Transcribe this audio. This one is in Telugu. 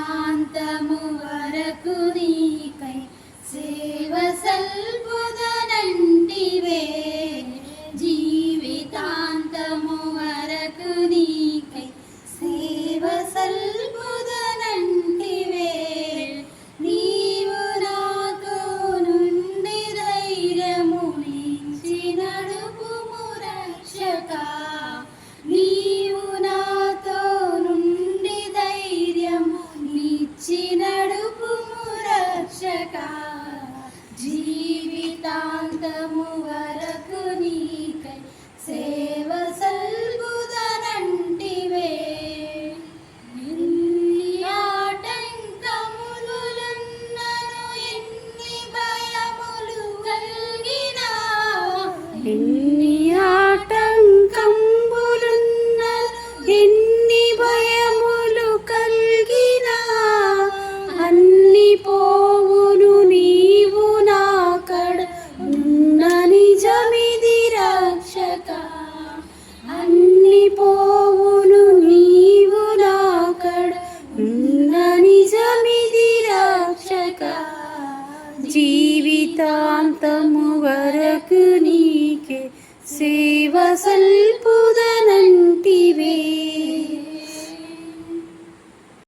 జీవితాంతము వరకు నీకై సేవ సల్పుదనంటివే జీవితాంతము వరకు నీకై సేవ సల్పుదనంటివే నీవు నాతో నుండి ధైర్యము నించి నడుపుము రక్షక నీవు నాతో నుండి ధైర్యము నిచ్చి నడుపుము రక్షక జీవితాంతము వరకు నీకై సేవ సల్పుదనంటివే ఎన్ని ఆటంకములున్నను ఎన్ని భయములు కలిగినా ఎన్ని ఆటంకములున్నను ఎన్ని భయములు కలిగినా అన్ని పోవును నీవు నాకడ ఉన్న నిజమిది రక్షక అన్ని పోవును నీవు నాకడ ఉన్న నిజమిది రక్షక జీవితాంతము వరకు నీకే సేవ సల్పు